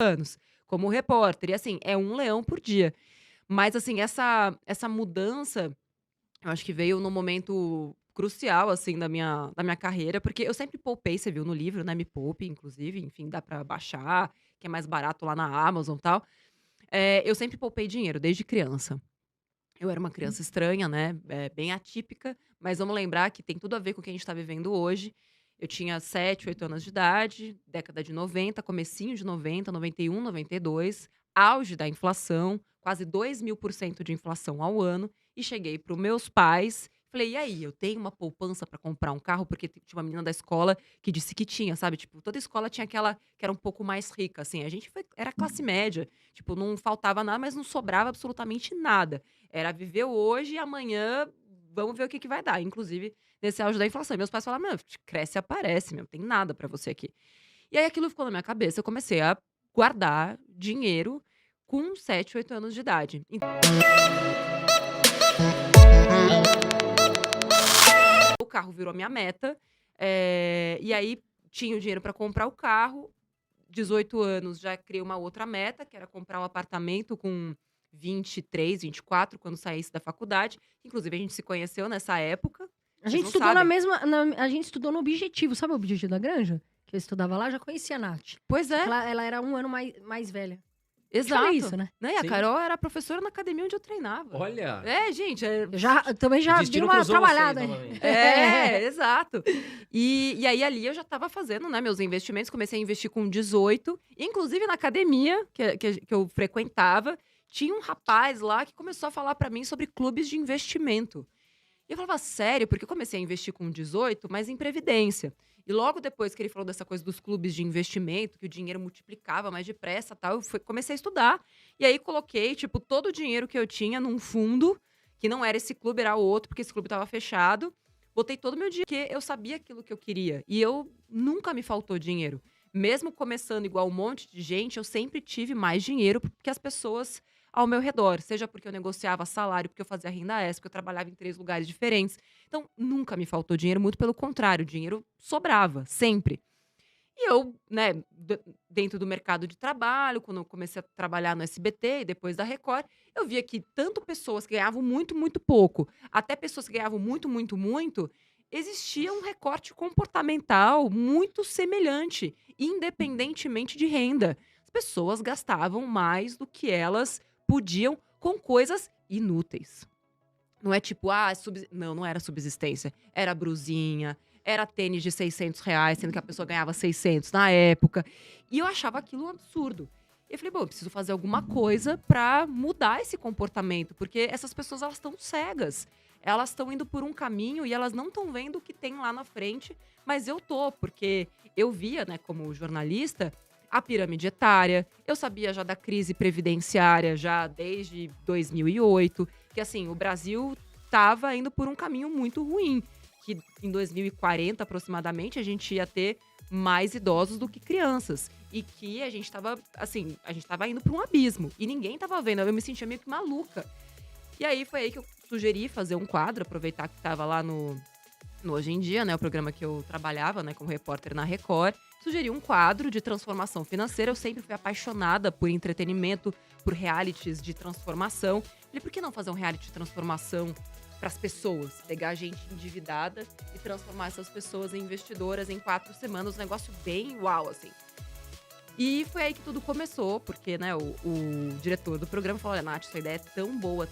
anos, como repórter. E assim, é um leão por dia. Mas assim, essa mudança, eu acho que veio num momento crucial, assim, da minha carreira, porque eu sempre poupei, você viu no livro, né, Me Poupe, inclusive, enfim, dá pra baixar, que é mais barato lá na Amazon, e tal. Eu sempre poupei dinheiro, desde criança. Eu era uma criança estranha, né, bem atípica, mas vamos lembrar que tem tudo a ver com o que a gente tá vivendo hoje. Eu tinha 7, 8 anos de idade, década de 90, comecinho de 90, 91, 92, auge da inflação, quase 2.000% de inflação ao ano, e cheguei para os meus pais, falei: "E aí, eu tenho uma poupança para comprar um carro?", porque tinha uma menina da escola que disse que tinha, sabe, tipo, toda escola tinha aquela que era um pouco mais rica, assim, a gente era classe média, tipo, não faltava nada, mas não sobrava absolutamente nada. Era viver hoje e amanhã vamos ver o que que vai dar, inclusive nesse auge da inflação. E meus pais falaram: "Meu, cresce e aparece, meu, tem nada pra você aqui". E aí aquilo ficou na minha cabeça, eu comecei a guardar dinheiro com 7, 8 anos de idade. O carro virou minha meta, e aí tinha o dinheiro pra comprar o carro, 18 anos já criei uma outra meta, que era comprar um apartamento com 23, 24, quando saísse da faculdade. Inclusive a gente se conheceu nessa época, A vocês gente não estudou na sabem. mesma a gente estudou no Objetivo, sabe o Objetivo da Granja? Que eu estudava lá, já conhecia a Nath. Pois Só que é. ela era um ano mais velha. Eu te falei Exato. isso, né? Né, e a Sim. Carol era professora na academia onde eu treinava. Olha, É, gente, Eu também o já dei destino uma cruzou vocês trabalhada aí. novamente. exato. E aí ali eu já estava fazendo, né, meus investimentos, comecei a investir com 18, inclusive na academia que eu frequentava, tinha um rapaz lá que começou a falar pra mim sobre clubes de investimento. E eu falava: "Sério?", porque eu comecei a investir com 18, mas em previdência. E logo depois que ele falou dessa coisa dos clubes de investimento, que o dinheiro multiplicava mais depressa, tal, comecei a estudar. E aí coloquei, tipo, todo o dinheiro que eu tinha num fundo, que não era esse clube, era outro, porque esse clube estava fechado. Botei todo o meu dinheiro, porque eu sabia aquilo que eu queria. E eu nunca me faltou dinheiro. Mesmo começando igual um monte de gente, eu sempre tive mais dinheiro, porque as pessoas ao meu redor, seja porque eu negociava salário, porque eu fazia renda extra, porque eu trabalhava em 3 lugares diferentes. Então, nunca me faltou dinheiro, muito pelo contrário, o dinheiro sobrava, sempre. E eu, né, dentro do mercado de trabalho, quando eu comecei a trabalhar no SBT e depois da Record, eu via que tanto pessoas que ganhavam muito, muito pouco, até pessoas que ganhavam muito, muito, muito, existia um recorte comportamental muito semelhante, independentemente de renda. As pessoas gastavam mais do que elas podiam com coisas inúteis. Não é tipo, não, não era subsistência, era brusinha, era tênis de R$ 600, sendo que a pessoa ganhava 600 na época, e eu achava aquilo um absurdo. E eu falei: "Bom, eu preciso fazer alguma coisa pra mudar esse comportamento, porque essas pessoas elas estão cegas, elas estão indo por um caminho e elas não estão vendo o que tem lá na frente, mas eu tô", porque eu via, né, como jornalista, a pirâmide etária, eu sabia já da crise previdenciária já desde 2008, que assim, o Brasil estava indo por um caminho muito ruim, que em 2040 aproximadamente a gente ia ter mais idosos do que crianças e que a gente estava assim, a gente estava indo para um abismo e ninguém estava vendo, eu me sentia meio que maluca. E aí foi aí que eu sugeri fazer um quadro, aproveitar que estava lá no Hoje em Dia, né, o programa que eu trabalhava, né, como repórter na Record, sugeri um quadro de transformação financeira. Eu sempre fui apaixonada por entretenimento, por realities de transformação. Falei: "Por que não fazer um reality de transformação para as pessoas? Pegar gente endividada e transformar essas pessoas em investidoras em 4 semanas", um negócio bem uau, assim. E foi aí que tudo começou, porque, né, o diretor do programa falou: "Olha, Nath, sua ideia é tão boa,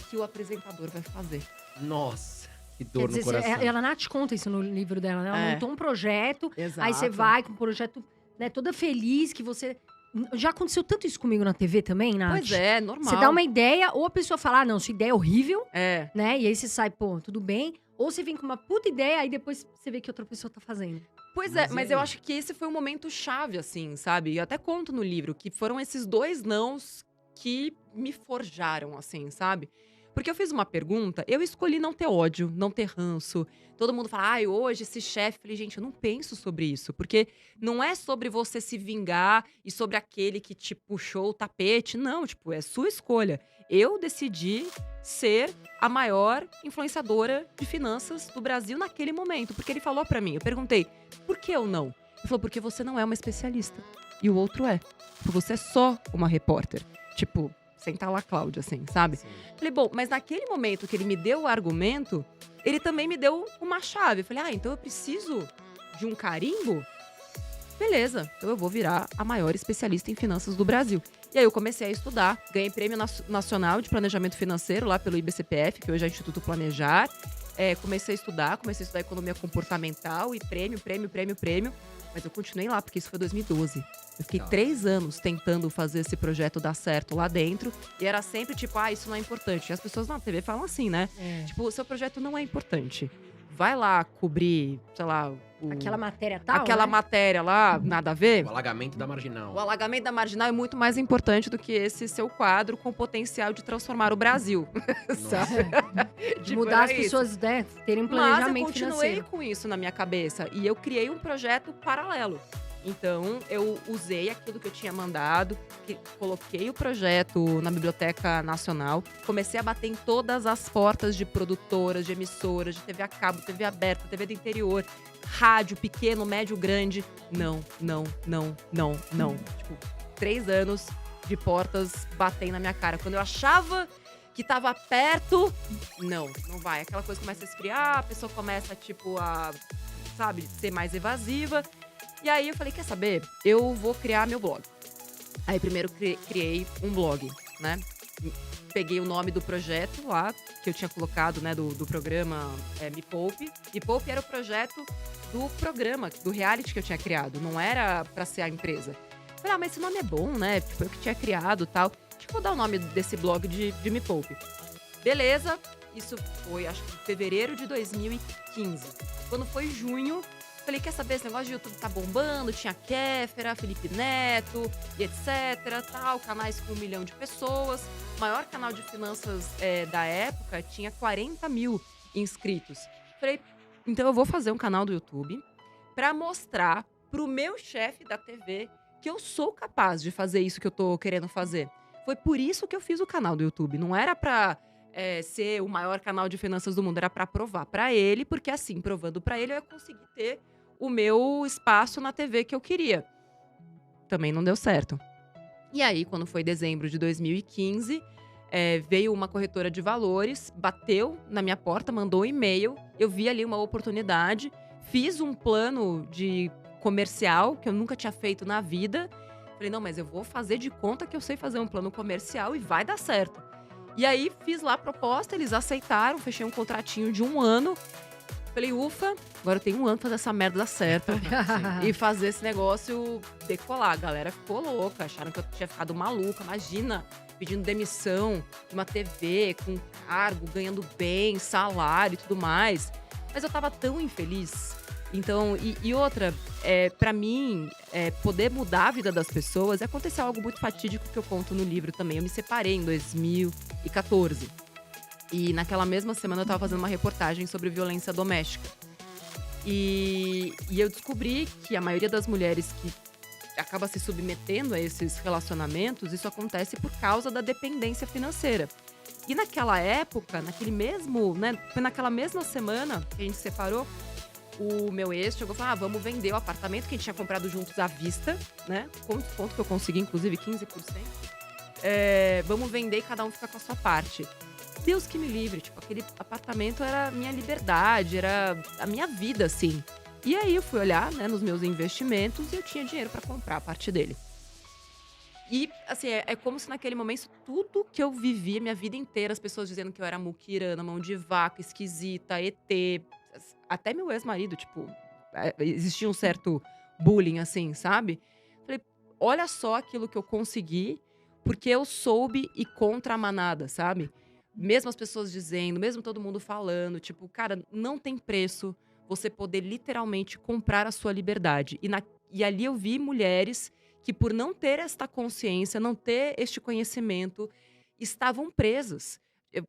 que o apresentador vai fazer". Nossa, que Quer dor no dizer, coração. ela Nath conta isso no livro dela, né, ela É, montou um projeto, aí você exato. vai com o projeto, né, toda feliz que você já aconteceu tanto isso comigo na TV também, Pois Nath? é, Você dá normal. uma ideia, ou a pessoa fala: "Ah, não, sua ideia é horrível", É. né, e aí você sai: "Pô, tudo bem", ou você vem com uma puta ideia, aí depois você vê que outra pessoa tá fazendo. Pois é, Mas e mas eu aí? acho que esse foi um momento chave, assim, sabe. Eu até conto no livro que foram esses 2 nãos que me forjaram, assim, sabe. Porque eu fiz uma pergunta, eu escolhi não ter ódio, não ter ranço. Todo mundo fala: "Ai, hoje esse chefe", falei: "Gente, eu não penso sobre isso", porque não é sobre você se vingar e sobre aquele que te puxou o tapete, não, tipo, é sua escolha. Eu decidi ser a maior influenciadora de finanças do Brasil naquele momento, porque ele falou pra mim, eu perguntei: "Por que eu não?". Ele falou: "Porque você não é uma especialista". e o outro é. Tipo, você é só uma repórter. Tipo, senta lá, Cláudia, assim, sabe? Sim. Falei, bom, mas naquele momento que ele me deu o argumento, ele também me deu uma chave. Eu falei, então eu preciso de um carimbo? Beleza, então eu vou virar a maior especialista em finanças do Brasil. E aí eu comecei a estudar, ganhei prêmio nacional de planejamento financeiro lá pelo IBCPF, que hoje é Instituto Planejar. Comecei a estudar economia comportamental e prêmio. Mas eu continuei lá, porque isso foi 2012. Eu fiquei 3 anos tentando fazer esse projeto dar certo lá dentro. E era sempre tipo, isso não é importante. E as pessoas na TV falam assim, né? Tipo, o seu projeto não é importante. Vai lá cobrir, sei lá… Aquela matéria tal, Aquela né? matéria lá, nada a ver. O alagamento da Marginal. O alagamento da Marginal é muito mais importante do que esse seu quadro com potencial de transformar o Brasil. Sabe? De Tipo, mudar as era isso. pessoas, né? Terem um Mas eu planejamento continuei financeiro. com isso na minha cabeça. E eu criei um projeto paralelo. Então, eu usei aquilo que eu tinha mandado, coloquei o projeto na Biblioteca Nacional, comecei a bater em todas as portas de produtoras, de emissoras, de TV a cabo, TV aberta, TV do interior, rádio pequeno, médio, grande. Não. Tipo, 3 anos de portas batendo na minha cara. Quando eu achava que tava perto, não vai. Aquela coisa começa a esfriar, a pessoa começa, tipo, a, sabe, ser mais evasiva. E aí eu falei, quer saber? Eu vou criar meu blog. Aí primeiro criei um blog, né? Peguei o nome do projeto lá, que eu tinha colocado, né, do programa Me Poupe. Me Poupe era o projeto do programa, do reality que eu tinha criado. Não era pra ser a empresa. Falei, mas esse nome é bom, né? Tipo, eu que tinha criado e tal. Deixa eu dar o nome desse blog de Me Poupe. Beleza. Isso foi, acho que em fevereiro de 2015. Quando foi junho, falei, quer saber, esse negócio de YouTube tá bombando, tinha Kéfera, Felipe Neto e etc, tal, canais com 1 milhão de pessoas. O maior canal de finanças da época tinha 40 mil inscritos. Falei, então eu vou fazer um canal do YouTube pra mostrar pro meu chefe da TV que eu sou capaz de fazer isso que eu tô querendo fazer. Foi por isso que eu fiz o canal do YouTube, não era pra… ser o maior canal de finanças do mundo, era pra provar pra ele, porque assim, provando pra ele, eu ia conseguir ter o meu espaço na TV que eu queria. Também não deu certo. E aí, quando foi dezembro de 2015, veio uma corretora de valores, bateu na minha porta, mandou um e-mail, eu vi ali uma oportunidade, fiz um plano de comercial que eu nunca tinha feito na vida. Falei, não, mas eu vou fazer de conta que eu sei fazer um plano comercial e vai dar certo. E aí, fiz lá a proposta, eles aceitaram, fechei um contratinho de 1 ano. Falei, ufa, agora eu tenho 1 ano pra fazer essa merda dar certo. E fazer esse negócio decolar. A galera ficou louca, acharam que eu tinha ficado maluca. Imagina, pedindo demissão de uma TV, com cargo, ganhando bem, salário e tudo mais. Mas eu tava tão infeliz. Então, e outra, pra mim, poder mudar a vida das pessoas, aconteceu algo muito fatídico que eu conto no livro também. Eu me separei em 2014. E naquela mesma semana eu tava fazendo uma reportagem sobre violência doméstica. E eu descobri que a maioria das mulheres que acaba se submetendo a esses relacionamentos, isso acontece por causa da dependência financeira. E naquela época, foi naquela mesma semana que a gente se separou, o meu ex chegou e falou, vamos vender o apartamento que a gente tinha comprado juntos à vista, né? Com desconto que eu consegui, inclusive 15%. Vamos vender e cada um fica com a sua parte. Deus que me livre, tipo, aquele apartamento era a minha liberdade, era a minha vida, assim. E aí eu fui olhar, né, nos meus investimentos e eu tinha dinheiro pra comprar a parte dele. E, assim, é como se naquele momento, tudo que eu vivi, minha vida inteira, as pessoas dizendo que eu era muquirana, mão de vaca, esquisita, ET, até meu ex-marido, tipo, existia um certo bullying, assim, sabe? Falei, olha só aquilo que eu consegui, porque eu soube ir contra a manada, sabe? Mesmo as pessoas dizendo, mesmo todo mundo falando, tipo, cara, não tem preço você poder literalmente comprar a sua liberdade. E ali eu vi mulheres que, por não ter esta consciência, não ter este conhecimento, estavam presas.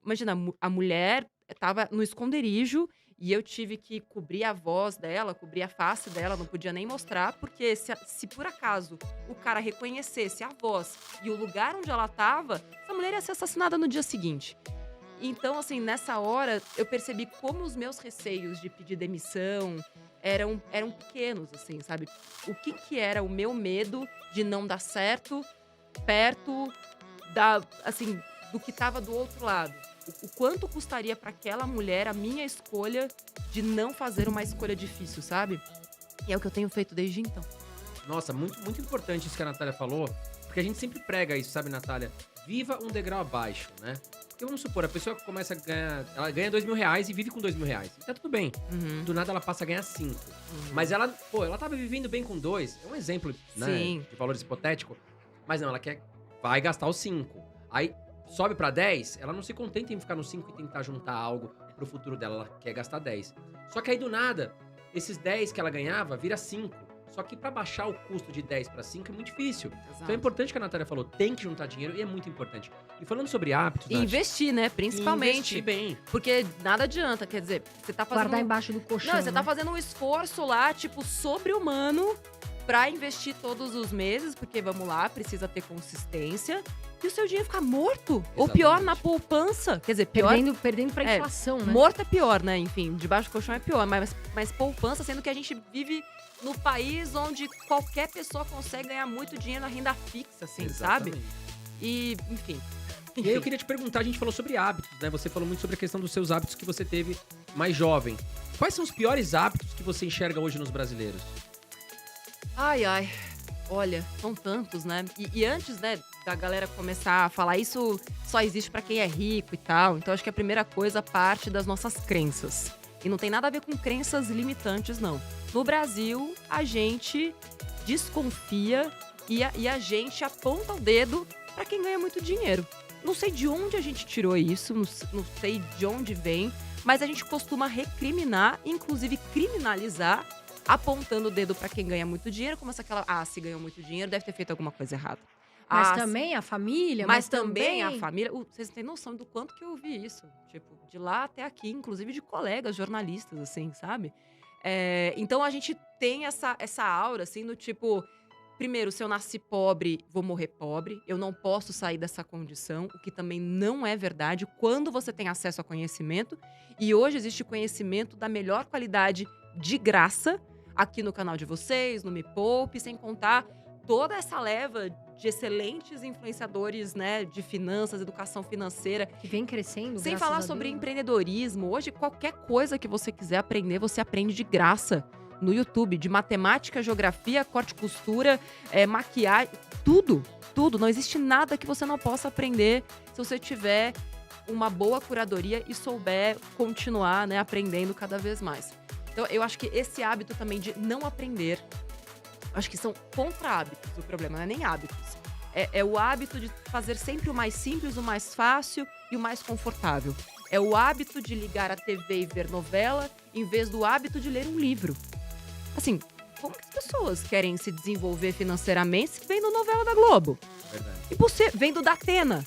Imagina, a mulher estava no esconderijo e eu tive que cobrir a voz dela, cobrir a face dela, não podia nem mostrar, porque se por acaso o cara reconhecesse a voz e o lugar onde ela estava, essa mulher ia ser assassinada no dia seguinte. Então, assim, nessa hora, eu percebi como os meus receios de pedir demissão, eram pequenos, assim, sabe? O que era o meu medo de não dar certo perto assim, do que tava do outro lado? O quanto custaria para aquela mulher a minha escolha de não fazer uma escolha difícil, sabe? E é o que eu tenho feito desde então. Nossa, muito, muito importante isso que a Natália falou, porque a gente sempre prega isso, sabe, Natália? Viva um degrau abaixo, né? Porque vamos supor, a pessoa começa a ganhar, ela ganha R$2.000 e vive com R$2.000. E tá tudo bem. Uhum. Do nada ela passa a ganhar 5. Mas ela tava vivendo bem com 2. É um exemplo, né, Sim. de valores hipotéticos. Mas não, ela vai gastar os 5. Aí sobe pra 10, ela não se contenta em ficar no 5 e tentar juntar algo pro futuro dela. Ela quer gastar 10. Só que aí do nada, esses 10 que ela ganhava vira 5. Só que pra baixar o custo de 10 pra 5 é muito difícil. Exato. Então é importante que a Natália falou, tem que juntar dinheiro e é muito importante. E falando sobre hábitos, E Nath, investir, né? Principalmente. investir bem. Porque nada adianta, quer dizer, você tá fazendo. Guardar embaixo do colchão. Não, você tá né? fazendo um esforço lá, tipo, sobre-humano pra investir todos os meses, porque vamos lá, precisa ter consistência. E o seu dinheiro fica morto. Ou pior, Exatamente. na poupança. Quer dizer, pior. Perdendo pra inflação, né? Morto é pior, né? Enfim, debaixo do colchão é pior. Mas poupança, sendo que a gente vive no país onde qualquer pessoa consegue ganhar muito dinheiro na renda fixa, assim, sabe? Exatamente. E, enfim. E aí eu queria te perguntar, a gente falou sobre hábitos, né? Você falou muito sobre a questão dos seus hábitos que você teve mais jovem. Quais são os piores hábitos que você enxerga hoje nos brasileiros? Ai, ai. Olha, são tantos, né? E antes, né, da galera começar a falar isso só existe pra quem é rico e tal. Então, acho que a primeira coisa parte das nossas crenças. E não tem nada a ver com crenças limitantes, não. No Brasil, a gente desconfia e a gente aponta o dedo pra quem ganha muito dinheiro. Não sei de onde a gente tirou isso, não sei de onde vem, mas a gente costuma recriminar, inclusive criminalizar, apontando o dedo pra quem ganha muito dinheiro, como se aquela, se ganhou muito dinheiro, deve ter feito alguma coisa errada. Mas também a família. Mas também a família. Vocês têm noção do quanto que eu ouvi isso? Tipo, de lá até aqui, inclusive de colegas jornalistas, assim, sabe? Então a gente tem essa aura, assim, do tipo. Primeiro, se eu nasci pobre, vou morrer pobre. Eu não posso sair dessa condição, o que também não é verdade quando você tem acesso a conhecimento. E hoje existe conhecimento da melhor qualidade de graça aqui no canal de vocês, no Me Poupe, sem contar toda essa leva de excelentes influenciadores, né, de finanças, educação financeira. Que vem crescendo. Sem graças falar a sobre Deus. empreendedorismo. Hoje, qualquer coisa que você quiser aprender, você aprende de graça no YouTube. De matemática, geografia, corte e costura, maquiagem, tudo. Tudo. Não existe nada que você não possa aprender se você tiver uma boa curadoria e souber continuar, né, aprendendo cada vez mais. Então, eu acho que esse hábito também de não aprender, acho que são contra-hábitos o problema, não é nem hábitos. É o hábito de fazer sempre o mais simples, o mais fácil e o mais confortável. É o hábito de ligar a TV e ver novela, em vez do hábito de ler um livro. Assim, como que as pessoas querem se desenvolver financeiramente se vendo novela da Globo? Verdade. E você vendo da Atena?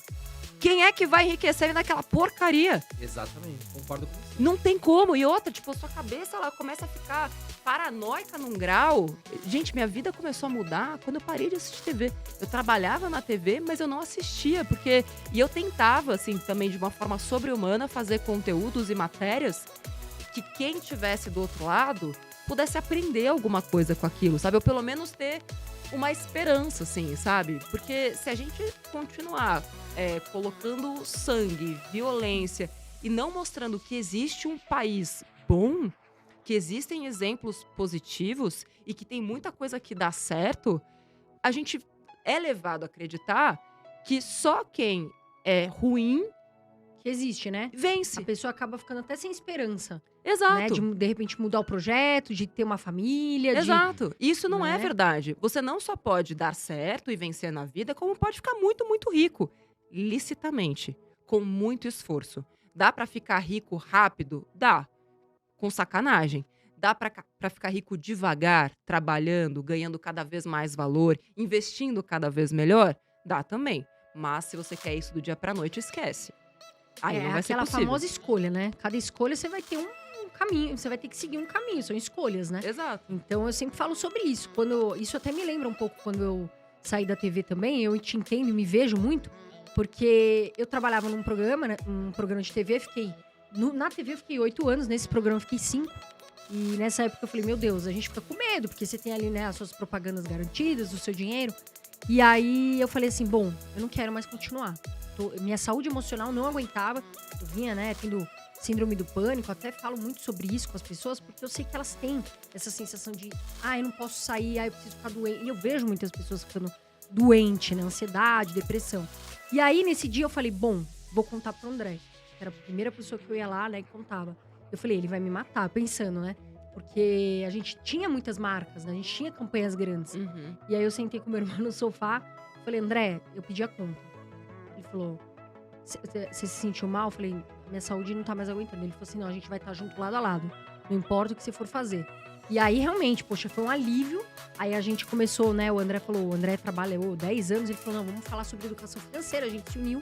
Quem é que vai enriquecer naquela porcaria? Exatamente, concordo com você. Não tem como. E outra, tipo, a sua cabeça, ela começa a ficar paranoica num grau. Gente, minha vida começou a mudar quando eu parei de assistir TV. Eu trabalhava na TV, mas eu não assistia, porque... E eu tentava, assim, também de uma forma sobre-humana, fazer conteúdos e matérias que quem tivesse do outro lado pudesse aprender alguma coisa com aquilo, sabe? Ou pelo menos ter uma esperança, assim, sabe? Porque se a gente continuar colocando sangue, violência e não mostrando que existe um país bom, que existem exemplos positivos e que tem muita coisa que dá certo, a gente é levado a acreditar que só quem é ruim Que existe, né? vence. A pessoa acaba ficando até sem esperança. Exato. Né? De repente mudar o projeto, de ter uma família. Exato. Isso não é né? verdade. Você não só pode dar certo e vencer na vida, como pode ficar muito, muito rico. Licitamente. Com muito esforço. Dá pra ficar rico rápido? Dá. Com sacanagem. Dá pra ficar rico devagar, trabalhando, ganhando cada vez mais valor, investindo cada vez melhor? Dá também. Mas se você quer isso do dia pra noite, esquece. Aí não vai ser aquela possível. famosa escolha, né? Cada escolha você vai ter um caminho, você vai ter que seguir um caminho, são escolhas, né? Exato. Então eu sempre falo sobre isso. Isso até me lembra um pouco quando eu saí da TV também, eu te entendo e me vejo muito, porque eu trabalhava num programa, né? Um programa de TV, na TV eu fiquei 8 anos, nesse programa eu fiquei 5. E nessa época eu falei, meu Deus, a gente fica com medo, porque você tem ali, né, as suas propagandas garantidas, o seu dinheiro. E aí eu falei assim, bom, eu não quero mais continuar. Minha saúde emocional não aguentava. Eu vinha, né, tendo síndrome do pânico, até falo muito sobre isso com as pessoas, porque eu sei que elas têm essa sensação de, eu não posso sair, eu preciso ficar doente. E eu vejo muitas pessoas ficando doentes, né, ansiedade, depressão. E aí, nesse dia, eu falei, bom, vou contar pro André. Era a primeira pessoa que eu ia lá, né, e contava. Eu falei, ele vai me matar, pensando, né? Porque a gente tinha muitas marcas, né? A gente tinha campanhas grandes. Uhum. E aí eu sentei com meu irmão no sofá, falei, André, eu pedi a conta. Ele falou, você se sentiu mal? Eu falei, minha saúde não tá mais aguentando. Ele falou assim, não, a gente vai estar junto lado a lado. Não importa o que você for fazer. E aí, realmente, poxa, foi um alívio. Aí a gente começou, né? O André falou, o André trabalhou 10 anos. Ele falou, não, vamos falar sobre educação financeira. A gente se uniu.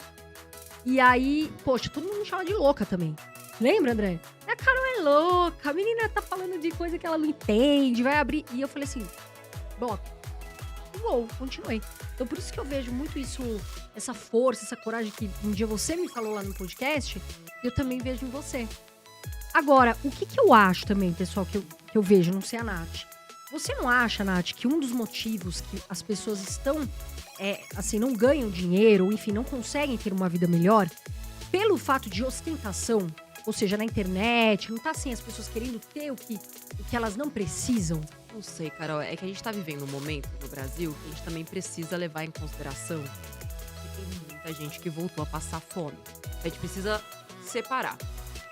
E aí, poxa, todo mundo me chama de louca também. Lembra, André? A Carol é louca, a menina tá falando de coisa que ela não entende, vai abrir. E eu falei assim, bloco. Uou, continuei. Então, por isso que eu vejo muito isso, essa força, essa coragem que um dia você me falou lá no podcast, eu também vejo em você. Agora, o que eu acho também, pessoal, que eu vejo, não sei a Nath. Você não acha, Nath, que um dos motivos que as pessoas estão, assim, não ganham dinheiro, ou enfim, não conseguem ter uma vida melhor, pelo fato de ostentação, ou seja, na internet, não tá assim as pessoas querendo ter o que elas não precisam? Não sei, Carol. É que a gente tá vivendo um momento no Brasil que a gente também precisa levar em consideração que tem muita gente que voltou a passar fome. A gente precisa separar.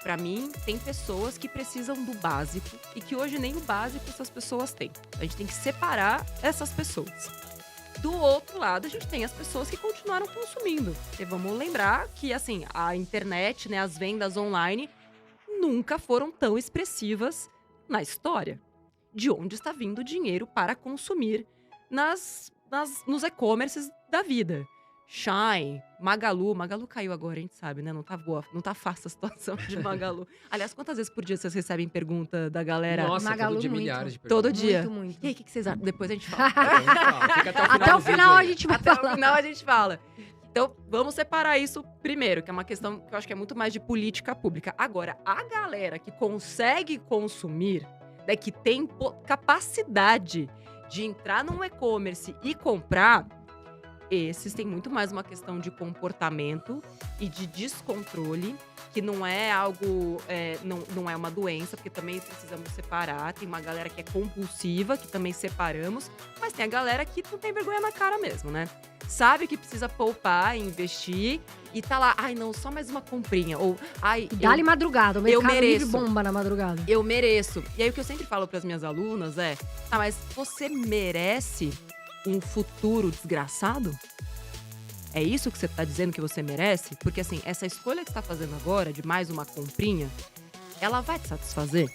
Pra mim, tem pessoas que precisam do básico e que hoje nem o básico essas pessoas têm. A gente tem que separar essas pessoas. Do outro lado, a gente tem as pessoas que continuaram consumindo. E vamos lembrar que, assim, a internet, né, as vendas online nunca foram tão expressivas na história. De onde está vindo o dinheiro para consumir nos e-commerces da vida. Shine, Magalu. Magalu caiu agora, a gente sabe, né? Não tá boa, não tá fácil a situação de Magalu. Aliás, quantas vezes por dia vocês recebem pergunta da galera? Nossa, Magalu, todo dia muito. milhares de perguntas. Todo dia. Muito, muito. E aí, o que vocês acham? Depois a gente fala. Fica até o final Até o do vídeo final aí. a gente vai Até falar. o final a gente fala. Então, vamos separar isso primeiro, que é uma questão que eu acho que é muito mais de política pública. Agora, a galera que consegue consumir, né, que tem capacidade de entrar num e-commerce e comprar, esses têm muito mais uma questão de comportamento e de descontrole, que não é algo, não é uma doença, porque também precisamos separar. Tem uma galera que é compulsiva, que também separamos, mas tem a galera que não tem vergonha na cara mesmo, né? Sabe que precisa poupar, investir e tá lá, ai não, só mais uma comprinha. Ou, ai, E dá-lhe madrugada, o eu Mercado Livre mereço. bomba na madrugada. eu mereço. E aí o que eu sempre falo pras minhas alunas é, mas você merece um futuro desgraçado? É isso que você tá dizendo que você merece? Porque assim, essa escolha que você tá fazendo agora, de mais uma comprinha, ela vai te satisfazer?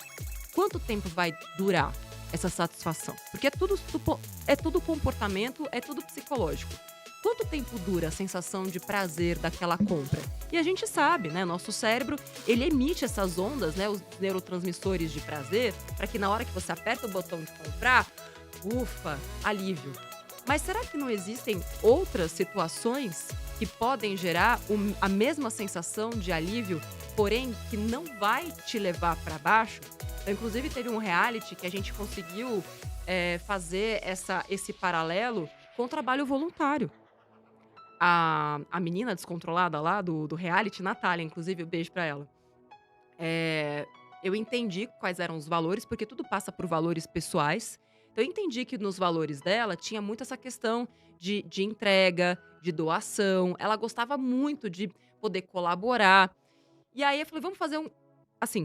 Quanto tempo vai durar essa satisfação? Porque é tudo comportamento, é tudo psicológico. Quanto tempo dura a sensação de prazer daquela compra? E a gente sabe, né? Nosso cérebro, ele emite essas ondas, né? Os neurotransmissores de prazer, para que na hora que você aperta o botão de comprar, ufa, alívio. Mas será que não existem outras situações que podem gerar a mesma sensação de alívio, porém que não vai te levar para baixo? Então, inclusive, teve um reality que a gente conseguiu fazer esse paralelo com o trabalho voluntário. A menina descontrolada lá do reality, Natália, inclusive, um beijo pra ela. Eu entendi quais eram os valores, porque tudo passa por valores pessoais. Então, eu entendi que nos valores dela tinha muito essa questão de entrega, de doação. Ela gostava muito de poder colaborar. E aí, eu falei, vamos fazer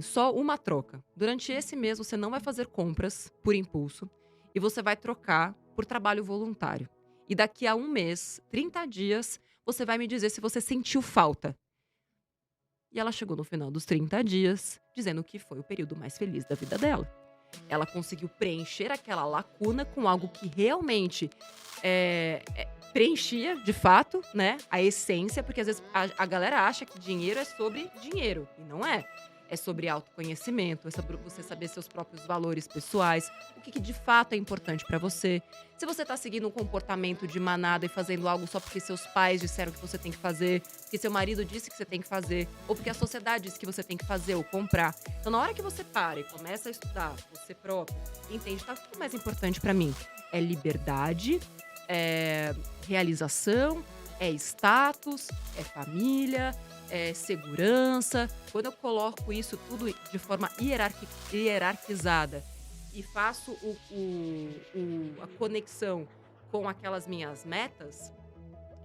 só uma troca. Durante esse mês, você não vai fazer compras por impulso e você vai trocar por trabalho voluntário. E daqui a 1 mês, 30 dias, você vai me dizer se você sentiu falta. E ela chegou no final dos 30 dias, dizendo que foi o período mais feliz da vida dela. Ela conseguiu preencher aquela lacuna com algo que realmente preenchia, de fato, né, a essência, porque às vezes a galera acha que dinheiro é sobre dinheiro, e não é. É sobre autoconhecimento, é sobre você saber seus próprios valores pessoais, o que de fato é importante pra você. Se você tá seguindo um comportamento de manada e fazendo algo só porque seus pais disseram que você tem que fazer, porque seu marido disse que você tem que fazer, ou porque a sociedade disse que você tem que fazer ou comprar. Então, na hora que você para e começa a estudar você próprio, entende, tá, o que é mais importante pra mim? É liberdade, é realização, é status, é família, é segurança. Quando eu coloco isso tudo de forma hierarquizada e faço a conexão com aquelas minhas metas,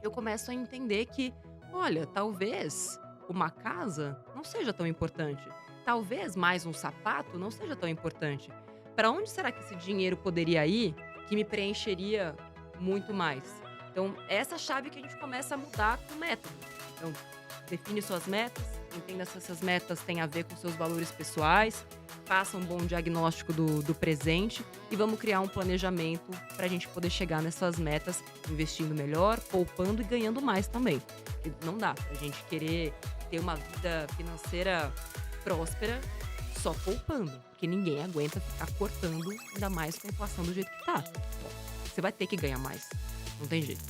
eu começo a entender que, olha, talvez uma casa não seja tão importante. Talvez mais um sapato não seja tão importante. Para onde será que esse dinheiro poderia ir que me preencheria muito mais? Então, essa chave que a gente começa a mudar com o método. Então, define suas metas, entenda se essas metas têm a ver com seus valores pessoais, faça um bom diagnóstico do presente e vamos criar um planejamento para a gente poder chegar nessas metas, investindo melhor, poupando e ganhando mais também. Porque não dá pra gente querer ter uma vida financeira próspera só poupando, porque ninguém aguenta ficar cortando, ainda mais com a inflação do jeito que tá. Você vai ter que ganhar mais, não tem jeito.